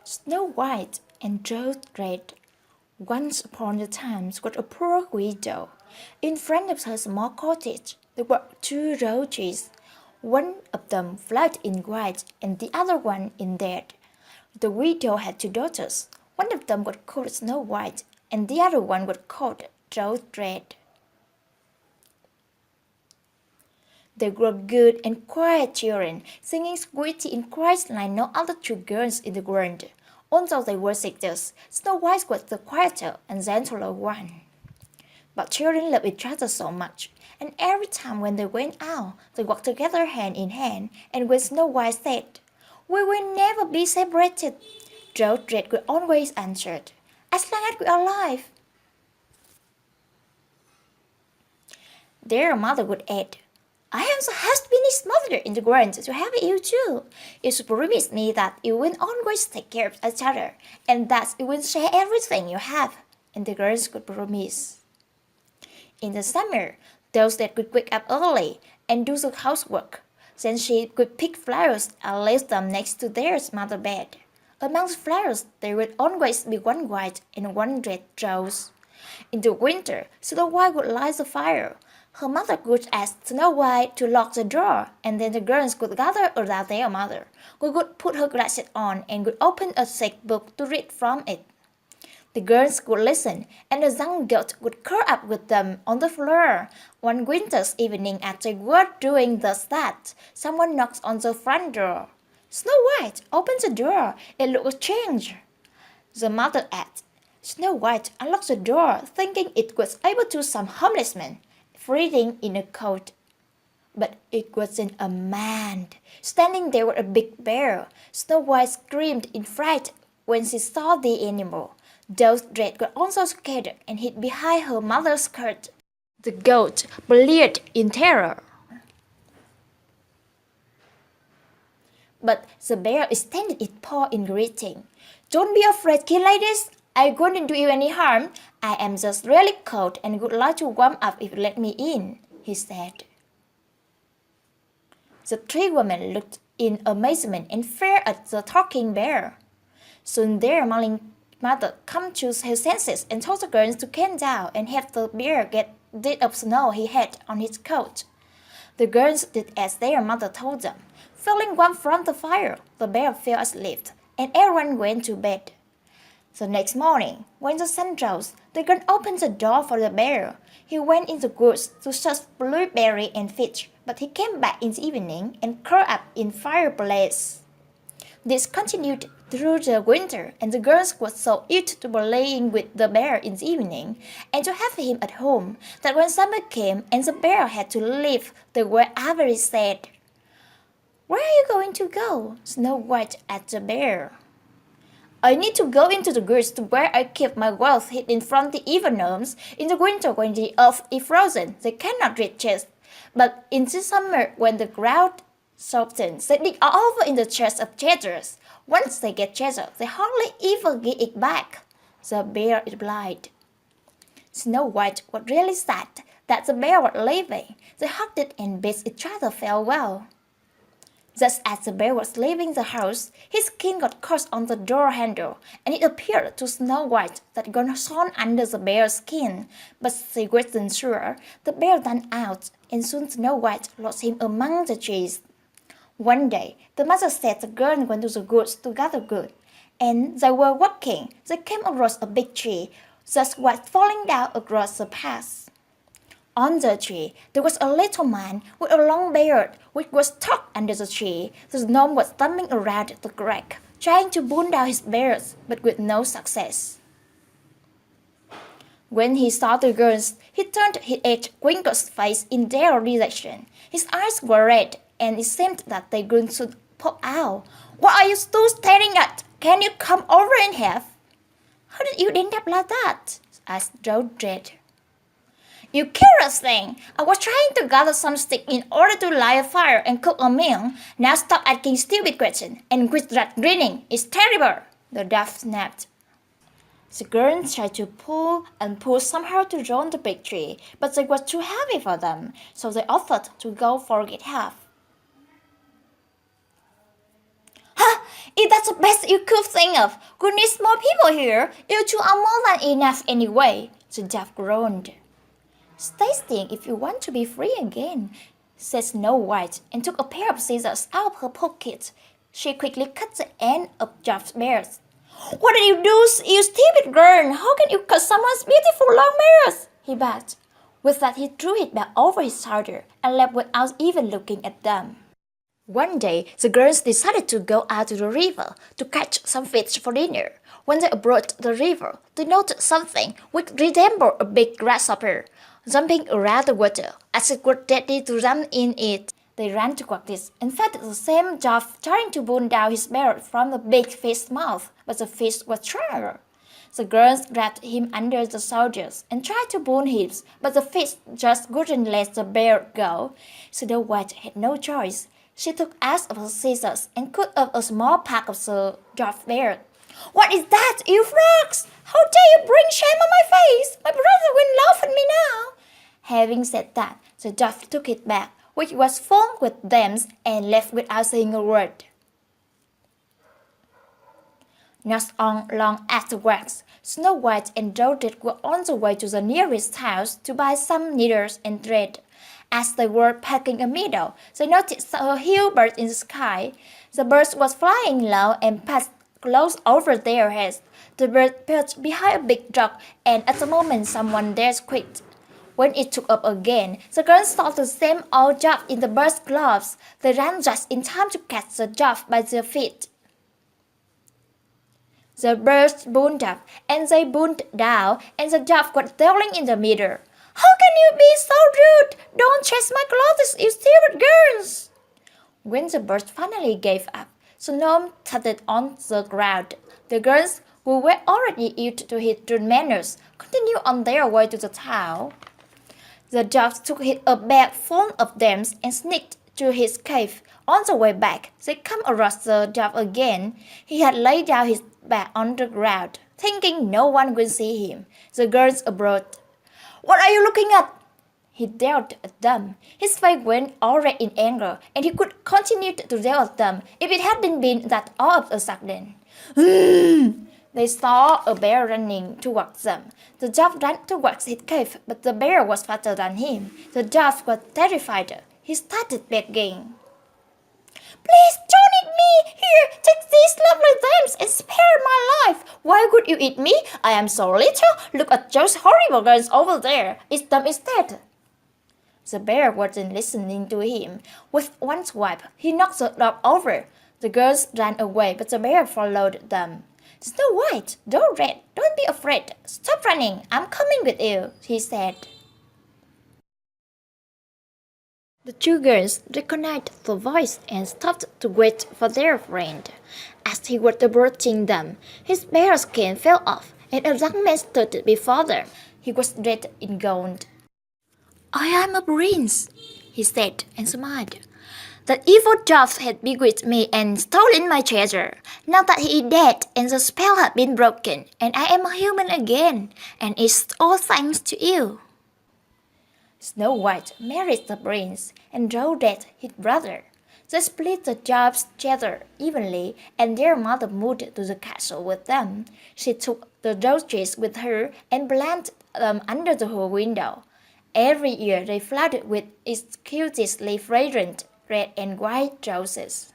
Snow White and Rose Red. Once upon a time was a poor widow. In front of her small cottage there were two rose trees. One of them flowered in white and the other one in red. The widow had two daughters. One of them was called Snow White and the other one was called Rose Red. They were good and quiet children, singing sweetly in Christ like no other two girls in the world. Although they were sisters, Snow White was the quieter and gentler one. But children love each other so much, and every time when they went out, they walked together hand in hand, and when Snow White said, "We will never be separated," Rose Red would always answer, "As long as we are alive." Their mother would add, "I am the happiest mother in the world to have you too. You should promise me that you will always take care of each other, and that you will share everything you have." And the girls could promise. In the summer, those that could wake up early and do the housework. Then she could pick flowers and lay them next to their mother's bed. Among the flowers, there would always be one white and one red rose. In the winter, Snow White would light the fire. Her mother would ask Snow White to lock the door, and then the girls could gather around their mother, who would put her glasses on and would open a thick book to read from it. The girls would listen, and the young goat would curl up with them on the floor. One winter's evening, as they were doing thus that, someone knocked on the front door. "Snow White, open the door. It looks strange." The mother asked. Snow White unlocked the door, thinking it was able to some homeless man, freezing in a coat. But it wasn't a man. Standing there was a big bear. Snow White screamed in fright when she saw the animal. Rose Red got also scared and hid behind her mother's skirt. The goat bleated in terror. But the bear extended its paw in greeting. "Don't be afraid, kid ladies. I won't do you any harm. I am just really cold and would like to warm up if you let me in," he said. The three women looked in amazement and fear at the talking bear. Soon their mother came to her senses and told the girls to calm down and have the bear get rid of snow he had on his coat. The girls did as their mother told them. Feeling warm from the fire, the bear fell asleep, and everyone went to bed. The next morning, when the sun rose, the girl opened the door for the bear. He went in the woods to search blueberry and fish, but he came back in the evening and curled up in fireplace. This continued through the winter, and the girls were so used to playing with the bear in the evening and to have him at home that when summer came and the bear had to leave, they were very sad. "Where are you going to go?" Snow White asked the bear. "I need to go into the woods to where I keep my wealth hidden from the evil gnomes. In the winter, when the earth is frozen, they cannot reach it. But in the summer, when the ground softens, they dig all over in the chest of treasures. Once they get treasure, they hardly ever get it back," the bear replied. Snow White was really sad that the bear was leaving. They hugged it and bade each other farewell. Just as the bear was leaving the house, his skin got caught on the door handle, and it appeared to Snow White that got shone under the bear's skin. But she wasn't sure. The bear ran out, and soon Snow White lost him among the trees. One day, the mother said the girl went to the woods to gather wood, and they were walking. They came across a big tree, just was falling down across the path. On the tree, there was a little man with a long beard, which was stuck under the tree. The gnome was stumbling around the crack, trying to pull down his beard, but with no success. When he saw the girls, he turned his wrinkled face in their direction. His eyes were red, and it seemed that they would soon pop out. "What are you still staring at? Can you come over and have?" "How did you end up like that?" asked Rose Red. "You curious thing! I was trying to gather some stick in order to light a fire and cook a meal. Now stop asking stupid questions and quit that grinning. It's terrible," the dove snapped. The girls tried to pull and pull somehow to round the big tree, but it was too heavy for them, so they offered to go for it half. "Ha! If that's the best you could think of, we need more people here. You two are more than enough anyway, the dove groaned. Stay still if you want to be free again, said Snow White, and took a pair of scissors out of her pocket. She quickly cut the end of Job's beard. What did you do, you stupid girl? How can you cut someone's beautiful long beard? He barked. With that, he threw it back over his shoulder and left without even looking at them. One day, the girls decided to go out to the river to catch some fish for dinner. When they approached the river, they noticed something which resembled a big grasshopper jumping around the water. As it got ready to run in it, they ran towards it and found the same dove trying to pull down his beard from the big fish's mouth, but the fish was stronger. The girls grabbed him under the shoulders and tried to pull him, but the fish just wouldn't let the beard go. Snow White had no choice. She took out of her scissors and cut off a small part of the dove's beard. What is that, you frogs? How dare you bring shame on my face? My brother will laugh at me now. Having said that, the dove took it back, which was full with them, and left without saying a word. Not long afterwards, Snow White and Rhoded were on the way to the nearest house to buy some needles and thread. As they were packing a meadow, they noticed a huge bird in the sky. The bird was flying low and passed close over their heads. The bird perched behind a big rock, and at the moment someone there squeaked. When it took up again, the girls saw the same old dove in the bird's gloves. They ran just in time to catch the dove by their feet. The birds pulled up, and they pulled down, and the dove got dangling in the middle. How can you be so rude? Don't chase my clothes, you stupid girls! When the birds finally gave up, the gnome thudded on the ground. The girls, who were already used to his rude manners, continued on their way to the town. The dove took a bag full of them and sneaked to his cave. On the way back, they came across the dove again. He had laid down his bag on the ground, thinking no one would see him. The girls approached. What are you looking at? He yelled at them. His face went all red in anger, and he could continue to yell at them if it hadn't been that all of a sudden. They saw a bear running towards them. The dove ran towards his cave, but the bear was faster than him. The dove was terrified. He started begging. Please don't eat me! Here, take these lovely things and spare my life! Why would you eat me? I am so little. Look at those horrible girls over there. Eat them instead. The bear wasn't listening to him. With one swipe, he knocked the dove over. The girls ran away, but the bear followed them. Snow White, don't be afraid. Stop running. I'm coming with you, he said. The two girls recognized the voice and stopped to wait for their friend. As he was approaching them, his bear skin fell off, and a young man stood before them. He was dressed in gold. I am a prince, he said and smiled. The evil dove had bewitched me and stolen my treasure. Now that he is dead and the spell has been broken, and I am a human again, and it's all thanks to you. Snow White married the prince and Rhoded his brother. They split the dove's treasure evenly, and their mother moved to the castle with them. She took the rose trees with her and planted them under her window. Every year they flowered with exquisitely fragrant red and white roses.